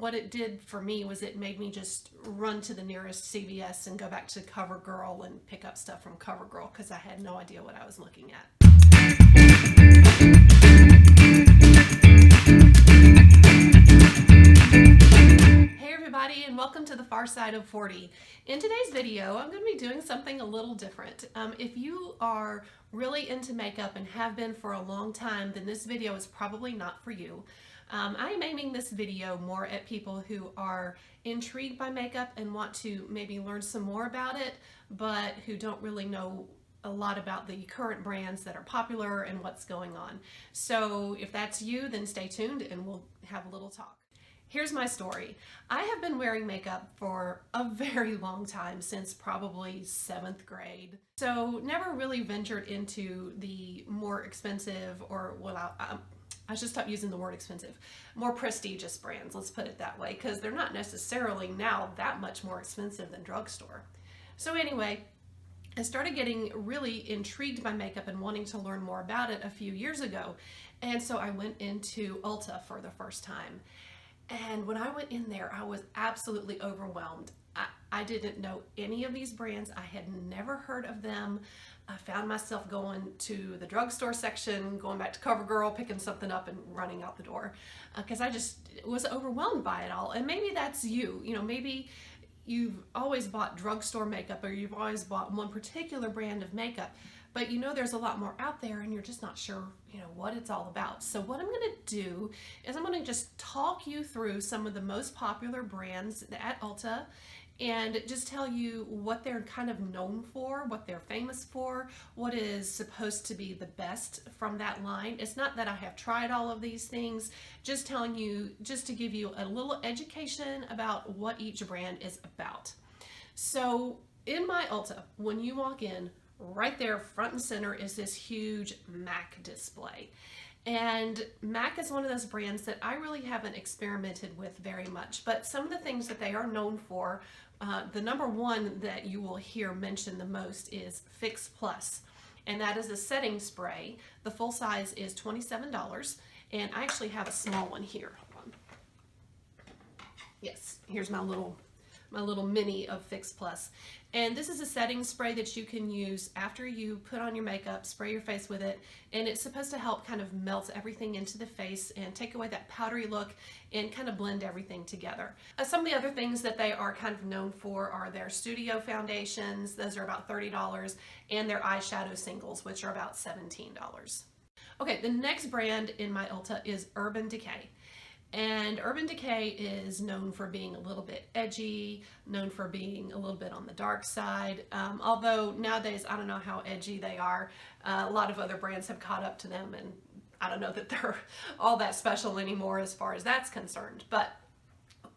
what it did for me was it made me just run to the nearest CVS and go back to CoverGirl and pick up stuff from CoverGirl because I had no idea what I was looking at. Hey everybody, and welcome to the Far Side of 40. In today's video, I'm going to be doing something a little different. If you are really into makeup and have been for a long time, then this video is probably not for you. I am aiming this video more at people who are intrigued by makeup and want to maybe learn some more about it, but who don't really know a lot about the current brands that are popular and what's going on. So if that's you, then stay tuned and we'll have a little talk. Here's my story. I have been wearing makeup for a very long time, since probably 7th grade. So never really ventured into the more expensive, or well, I should stop using the word expensive, more prestigious brands, let's put it that way, because they're not necessarily now that much more expensive than drugstore. So anyway, I started getting really intrigued by makeup and wanting to learn more about it a few years ago. And so I went into Ulta for the first time. And when I went in there, I was absolutely overwhelmed. I didn't know any of these brands. I had never heard of them. I found myself going to the drugstore section, going back to CoverGirl, picking something up and running out the door because I just was overwhelmed by it all. And maybe that's you. You know, maybe you've always bought drugstore makeup, or you've always bought one particular brand of makeup, but you know there's a lot more out there and you're just not sure, you know, what it's all about. So what I'm going to do is I'm going to just talk you through some of the most popular brands at Ulta and just tell you what they're kind of known for, what they're famous for, what is supposed to be the best from that line. It's not that I have tried all of these things, just telling you, just to give you a little education about what each brand is about. So in my Ulta, when you walk in, right there front and center is this huge MAC display. And MAC is one of those brands that I really haven't experimented with very much, but some of the things that they are known for, the number one that you will hear mentioned the most is Fix Plus, and that is a setting spray. The full size is $27, and I actually have a small one here. Hold on. Yes, here's my little mini of Fix Plus. And this is a setting spray that you can use after you put on your makeup, spray your face with it, and it's supposed to help kind of melt everything into the face and take away that powdery look and kind of blend everything together. Some of the other things that they are kind of known for are their studio foundations. Those are about $30, and their eyeshadow singles, which are about $17. Okay, the next brand in my Ulta is Urban Decay. And Urban Decay is known for being a little bit edgy, known for being a little bit on the dark side. Although nowadays, I don't know how edgy they are. A lot of other brands have caught up to them, and I don't know that they're all that special anymore as far as that's concerned. But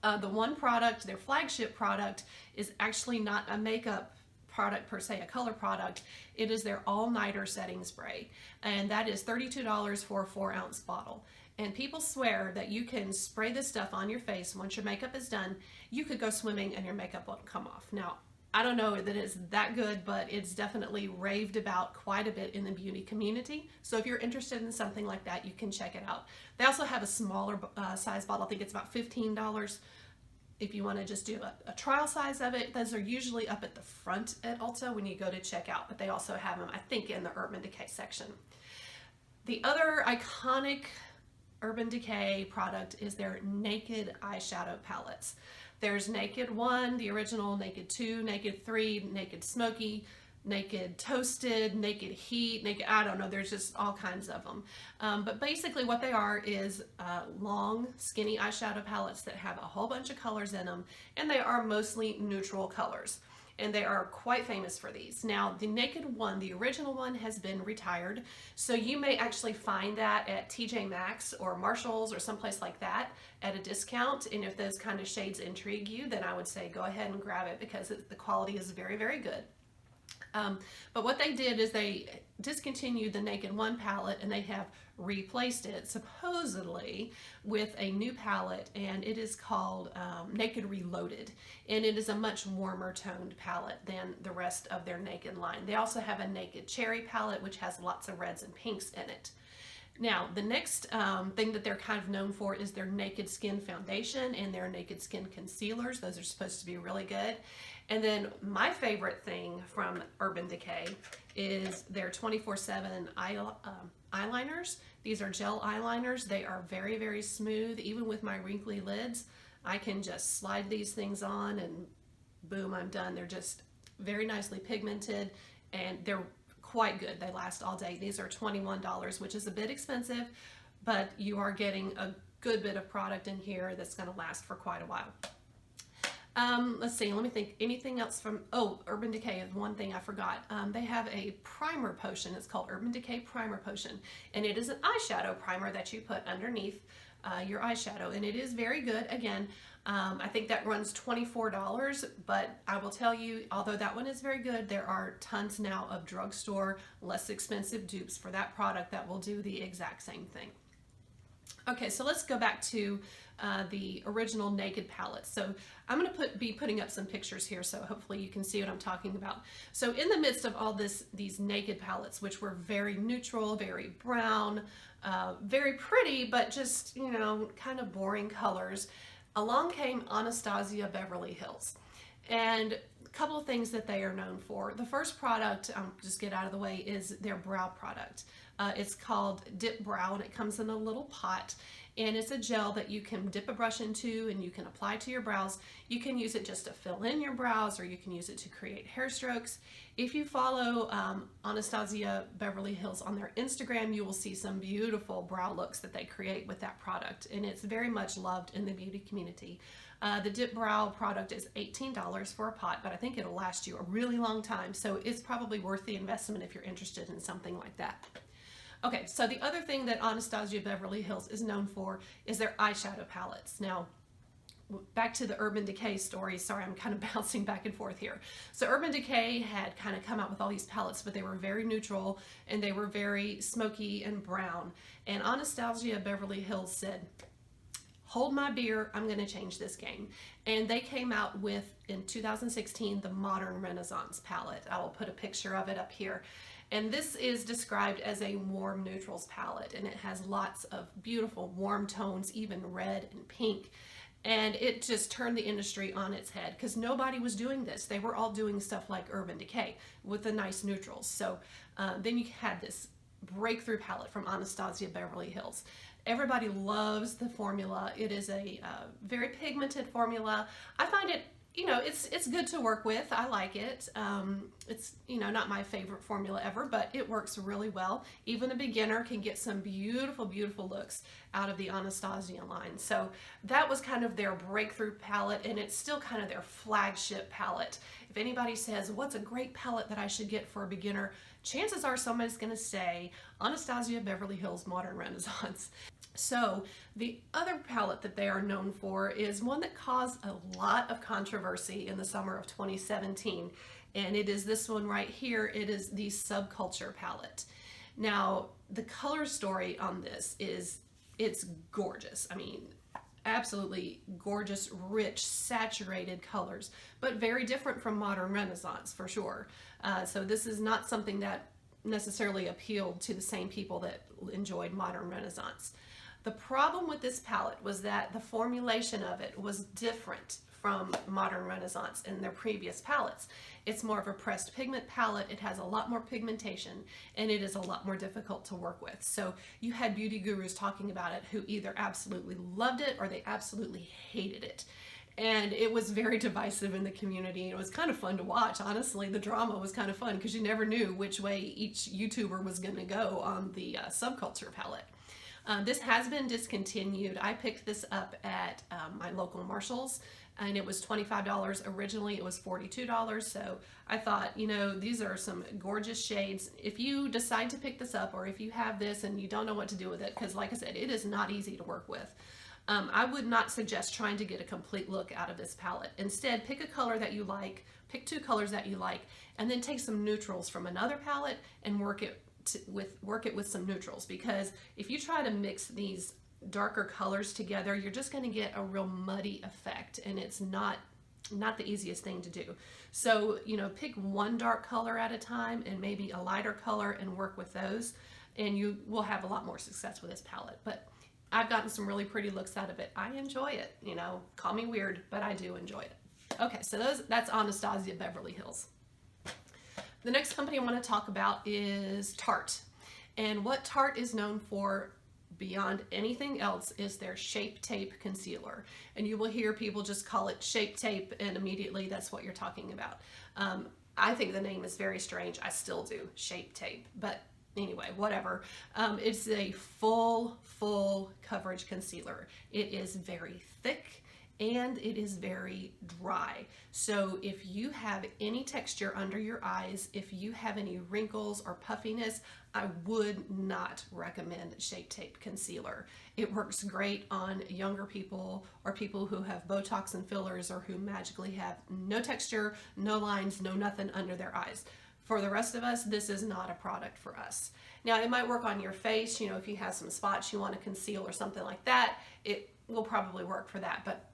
the one product, their flagship product, is actually not a makeup product per se, a color product. It is their all-nighter setting spray, and that is $32 for a 4-ounce bottle. And people swear that you can spray this stuff on your face once your makeup is done. You could go swimming and your makeup won't come off. Now, I don't know that it's that good, but it's definitely raved about quite a bit in the beauty community. So if you're interested in something like that, you can check it out. They also have a smaller size bottle. I think it's about $15. If you want to just do a trial size of it, those are usually up at the front at Ulta when you go to check out, but they also have them, I think, in the Urban Decay section. The other iconic Urban Decay product is their Naked eyeshadow palettes. There's Naked 1, the original, Naked 2, Naked 3, Naked Smoky, Naked Toasted, Naked Heat, Naked, I don't know, there's just all kinds of them. But basically what they are is long, skinny eyeshadow palettes that have a whole bunch of colors in them, and they are mostly neutral colors. And they are quite famous for these. Now, the Naked one, the original one, has been retired, so you may actually find that at TJ Maxx or Marshall's or someplace like that at a discount. And if those kind of shades intrigue you, then I would say go ahead and grab it because the quality is very, very good. But what they did is they discontinued the Naked 1 palette, and they have replaced it supposedly with a new palette, and it is called Naked Reloaded, and it is a much warmer toned palette than the rest of their Naked line. They also have a Naked Cherry palette, which has lots of reds and pinks in it. Now, the next thing that they're kind of known for is their Naked Skin Foundation and their Naked Skin Concealers. Those are supposed to be really good. And then my favorite thing from Urban Decay is their 24/7 eyeliners. These are gel eyeliners. They are very, very smooth. Even with my wrinkly lids, I can just slide these things on and boom, I'm done. They're just very nicely pigmented and they're quite good. They last all day. These are $21, which is a bit expensive, but you are getting a good bit of product in here that's going to last for quite a while. Let's see, let me think. Anything else from, oh, Urban Decay is one thing I forgot. They have a primer potion. It's called Urban Decay Primer Potion, and it is an eyeshadow primer that you put underneath your eyeshadow, and it is very good. Again, I think that runs $24, but I will tell you, although that one is very good, there are tons now of drugstore, less expensive dupes for that product that will do the exact same thing. Okay, so let's go back to the original Naked palettes. So I'm going to be putting up some pictures here, so hopefully you can see what I'm talking about. So in the midst of all these Naked palettes, which were very neutral, very brown, very pretty, but just, you know, kind of boring colors, along came Anastasia Beverly Hills. And a couple of things that they are known for. The first product, I'll just get out of the way, is their brow product. It's called Dip Brow, and it comes in a little pot, and it's a gel that you can dip a brush into and you can apply to your brows. You can use it just to fill in your brows, or you can use it to create hair strokes. If you follow Anastasia Beverly Hills on their Instagram, you will see some beautiful brow looks that they create with that product, and it's very much loved in the beauty community. The Dip Brow product is $18 for a pot, but I think it'll last you a really long time, so it's probably worth the investment if you're interested in something like that. Okay, so the other thing that Anastasia Beverly Hills is known for is their eyeshadow palettes. Now, back to the Urban Decay story. Sorry, I'm kind of bouncing back and forth here. So Urban Decay had kind of come out with all these palettes, but they were very neutral and they were very smoky and brown. And Anastasia Beverly Hills said, hold my beer, I'm going to change this game. And they came out with, in 2016, the Modern Renaissance palette. I will put a picture of it up here. And this is described as a warm neutrals palette, and it has lots of beautiful warm tones, even red and pink. And it just turned the industry on its head because nobody was doing this. They were all doing stuff like Urban Decay with the nice neutrals. So then you had this breakthrough palette from Anastasia Beverly Hills. Everybody loves the formula. It is a very pigmented formula. I find it, you know, it's good to work with. I like it. It's, you know, not my favorite formula ever, but it works really well. Even a beginner can get some beautiful, beautiful looks out of the Anastasia line. So that was kind of their breakthrough palette, and it's still kind of their flagship palette. If anybody says, what's a great palette that I should get for a beginner, chances are somebody's going to say Anastasia Beverly Hills Modern Renaissance. So the other palette that they are known for is one that caused a lot of controversy in the summer of 2017, and it is this one right here. It is the Subculture palette. Now, the color story on this is, it's gorgeous. I mean, absolutely gorgeous, rich, saturated colors, but very different from Modern Renaissance for sure. So this is not something that necessarily appealed to the same people that enjoyed Modern Renaissance. The problem with this palette was that the formulation of it was different from Modern Renaissance and their previous palettes. It's more of a pressed pigment palette. It has a lot more pigmentation, and it is a lot more difficult to work with. So you had beauty gurus talking about it who either absolutely loved it or they absolutely hated it. And it was very divisive in the community. It was kind of fun to watch. Honestly, the drama was kind of fun because you never knew which way each YouTuber was going to go on the Subculture palette. This has been discontinued. I picked this up at my local Marshall's, and it was $25. Originally, it was $42. So I thought, you know, these are some gorgeous shades. If you decide to pick this up, or if you have this and you don't know what to do with it, because like I said, it is not easy to work with. I would not suggest trying to get a complete look out of this palette. Instead, pick a color that you like, pick two colors that you like, and then take some neutrals from another palette and work it with some neutrals, because if you try to mix these darker colors together, you're just going to get a real muddy effect, and it's not the easiest thing to do. So, you know, pick one dark color at a time and maybe a lighter color and work with those. and you will have a lot more success with this palette. But I've gotten some really pretty looks out of it. I enjoy it. You know, call me weird, but I do enjoy it. Okay, so that's Anastasia Beverly Hills. The next company I want to talk about is Tarte. And what Tarte is known for beyond anything else is their Shape Tape Concealer. And you will hear people just call it Shape Tape, and immediately that's what you're talking about. I think the name is very strange. I still do, Shape Tape. But anyway, whatever. It's a full coverage concealer. It is very thick and it is very dry. So if you have any texture under your eyes, if you have any wrinkles or puffiness, I would not recommend Shape Tape Concealer. It works great on younger people or people who have Botox and fillers or who magically have no texture, no lines, no nothing under their eyes. For the rest of us, this is not a product for us. Now, it might work on your face, you know, if you have some spots you want to conceal or something like that, it will probably work for that. But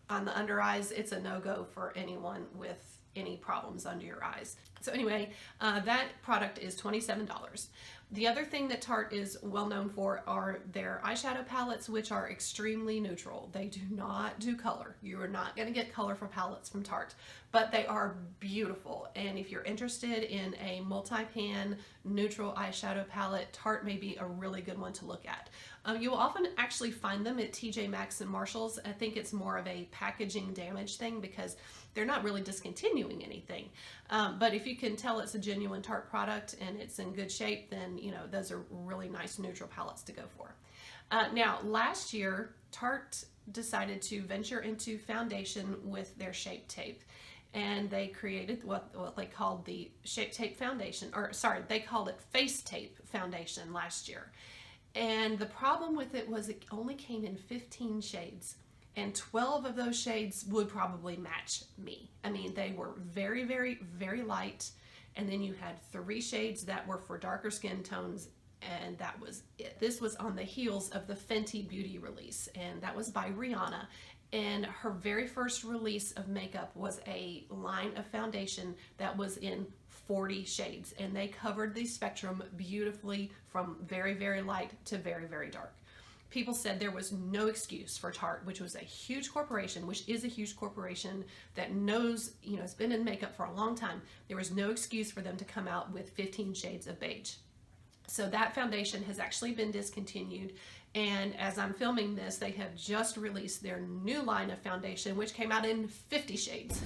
on the under eyes, it's a no-go for anyone with any problems under your eyes. So anyway, that product is $27. The other thing that Tarte is well known for are their eyeshadow palettes, which are extremely neutral. They do not do color. You are not going to get colorful palettes from Tarte, but they are beautiful. And if you're interested in a multi-pan neutral eyeshadow palette, Tarte may be a really good one to look at. You will often actually find them at TJ Maxx and Marshalls. I think it's more of a packaging damage thing because they're not really discontinuing anything. But if you can tell it's a genuine Tarte product and it's in good shape, then you know those are really nice neutral palettes to go for. Now, last year, Tarte decided to venture into foundation with their Shape Tape. And they created what they called the Shape Tape Foundation, or sorry, they called it Face Tape Foundation last year. And the problem with it was it only came in 15 shades. And 12 of those shades would probably match me. I mean, they were very, very, very light. And then you had 3 shades that were for darker skin tones, and that was it. This was on the heels of the Fenty Beauty release, and that was by Rihanna. And her very first release of makeup was a line of foundation that was in 40 shades, and they covered the spectrum beautifully from very, very light to very, very dark. People said there was no excuse for Tarte, which was a huge corporation, which is a huge corporation that knows, you know, it's been in makeup for a long time. There was no excuse for them to come out with 15 shades of beige. So that foundation has actually been discontinued. And as I'm filming this, they have just released their new line of foundation, which came out in 50 shades.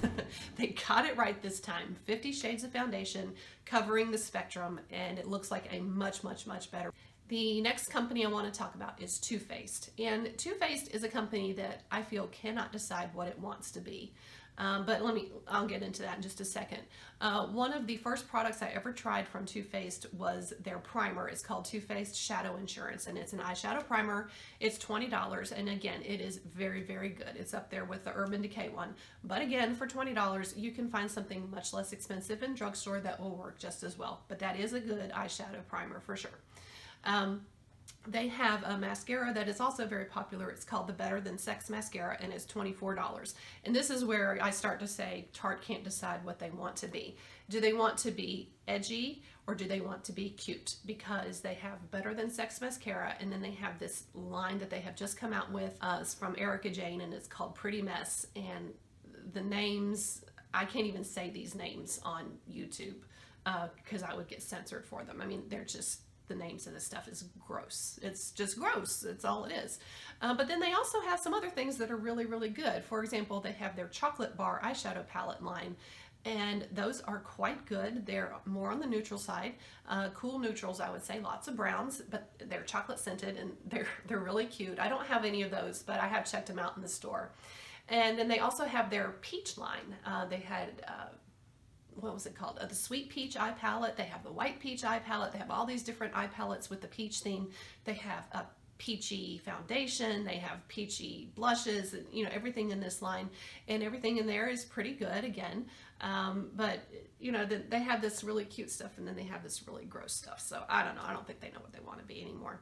They got it right this time. 50 shades of foundation covering the spectrum, and it looks like a much, much, much better. The next company I want to talk about is Too Faced. And Too Faced is a company that I feel cannot decide what it wants to be. But I'll get into that in just a second. One of the first products I ever tried from Too Faced was their primer. It's called Too Faced Shadow Insurance, and it's an eyeshadow primer. It's $20, and again, it is very, very good. It's up there with the Urban Decay one. But again, for $20, you can find something much less expensive in drugstore that will work just as well. But that is a good eyeshadow primer for sure. They have a mascara that is also very popular. It's called the Better Than Sex Mascara, and it's $24. And this is where I start to say Tarte can't decide what they want to be. Do they want to be edgy or do they want to be cute? Because they have Better Than Sex Mascara, and then they have this line that they have just come out with from Erica Jane, and it's called Pretty Mess. And the names, I can't even say these names on YouTube because I would get censored for them. I mean, they're just, the names of this stuff is gross. It's just gross. It's all it is. But then they also have some other things that are really, really good. For example, they have their chocolate bar eyeshadow palette line, and those are quite good. They're more on the neutral side. Cool neutrals, I would say. Lots of browns, but they're chocolate scented, and they're really cute. I don't have any of those, but I have checked them out in the store. And then they also have their peach line. They had what was it called? The Sweet Peach Eye Palette. They have the White Peach Eye Palette. They have all these different eye palettes with the peach theme. They have a peachy foundation. They have peachy blushes, and, you know, everything in this line, and everything in there is pretty good again. But you know, they have this really cute stuff, and then they have this really gross stuff. So I don't know. I don't think they know what they want to be anymore.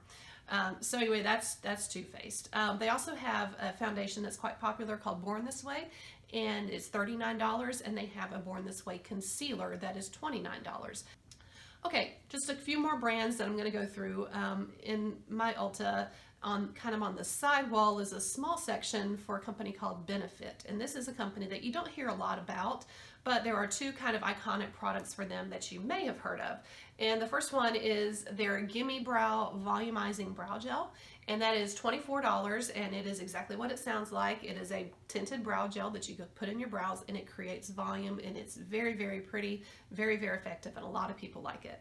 So anyway, that's Too Faced. They also have a foundation that's quite popular called Born This Way, and it's $39, and they have a Born This Way concealer that is $29. Okay, just a few more brands that I'm going to go through. In my Ulta, on the side wall is a small section for a company called Benefit, and this is a company that you don't hear a lot about, but there are two kind of iconic products for them that you may have heard of. And the first one is their Gimme Brow Volumizing Brow Gel, and that is $24, and it is exactly what it sounds like. It is a tinted brow gel that you can put in your brows, and it creates volume, and it's very, very pretty, very, very effective, and a lot of people like it.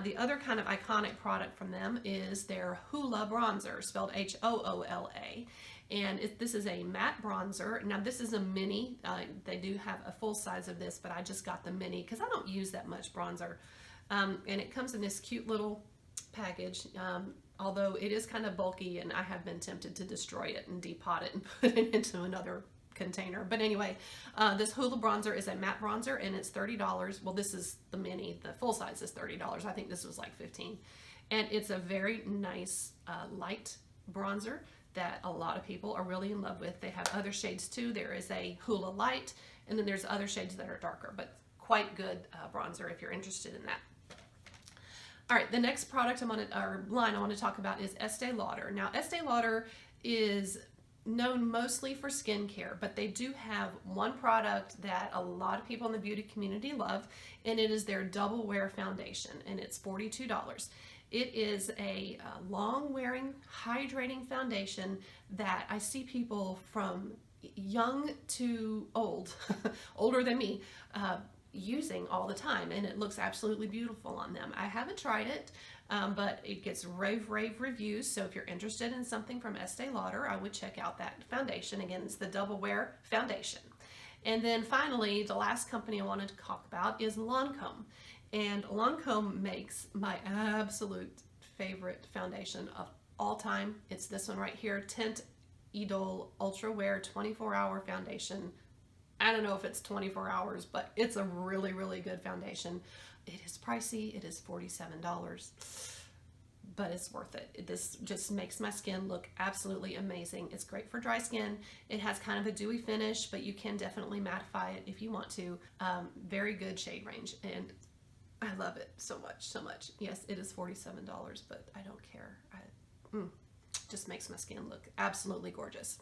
The other kind of iconic product from them is their Hoola Bronzer, spelled H-O-O-L-A. And this is a matte bronzer. Now this is a mini. They do have a full size of this, but I just got the mini because I don't use that much bronzer. And it comes in this cute little package, although it is kind of bulky, and I have been tempted to destroy it and depot it and put it into another container. But anyway, this Hoola bronzer is a matte bronzer, and it's $30. Well, this is the mini. The full size is $30. I think this was like $15. And it's a very nice light bronzer that a lot of people are really in love with. They have other shades too. There is a Hoola Light, and then there's other shades that are darker, but quite good bronzer if you're interested in that. All right, the next product line I want to talk about is Estee Lauder. Now, Estee Lauder is known mostly for skincare, but they do have one product that a lot of people in the beauty community love, and it is their Double Wear Foundation, and it's $42. It is a long-wearing, hydrating foundation that I see people from young to old, older than me, using all the time, and it looks absolutely beautiful on them. I haven't tried it, but it gets rave reviews, so if you're interested in something from Estee Lauder, I would check out that foundation. Again, it's the Double Wear Foundation. And then finally, the last company I wanted to talk about is Lancome. And Lancome makes my absolute favorite foundation of all time. It's this one right here, Tint Idole Ultra Wear 24-Hour Foundation. I don't know if it's 24 hours, but it's a really, really good foundation. It is pricey. It is $47, but it's worth it. This just makes my skin look absolutely amazing. It's great for dry skin. It has kind of a dewy finish, but you can definitely mattify it if you want to. Very good shade range, and I love it so much, so much. Yes, it is $47, but I don't care. Just makes my skin look absolutely gorgeous.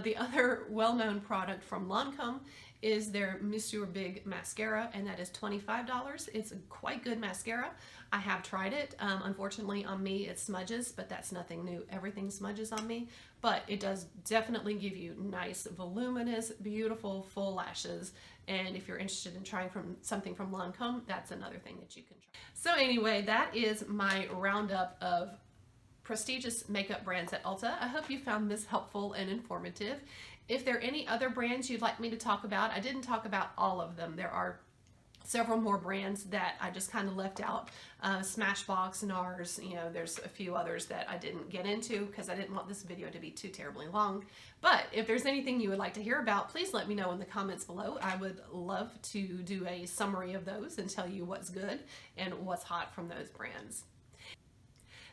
The other well-known product from Lancome is their Monsieur Big Mascara, and that is $25. It's a quite good mascara. I have tried it. Unfortunately, on me, it smudges, but that's nothing new. Everything smudges on me, but it does definitely give you nice, voluminous, beautiful, full lashes. And if you're interested in trying something from Lancome, that's another thing that you can try. So anyway, that is my roundup of prestigious makeup brands at Ulta. I hope you found this helpful and informative. If there are any other brands you'd like me to talk about, I didn't talk about all of them. There are several more brands that I just kind of left out. Smashbox, NARS, there's a few others that I didn't get into because I didn't want this video to be too terribly long. But if there's anything you would like to hear about, please let me know in the comments below. I would love to do a summary of those and tell you what's good and what's hot from those brands.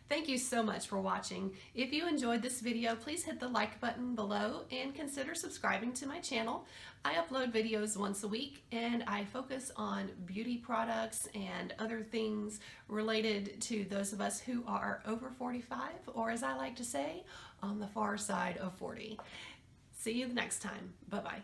Thank you so much for watching. If you enjoyed this video, please hit the like button below and consider subscribing to my channel. I upload videos once a week, and I focus on beauty products and other things related to those of us who are over 45, or as I like to say, on the far side of 40. See you the next time. Bye-bye.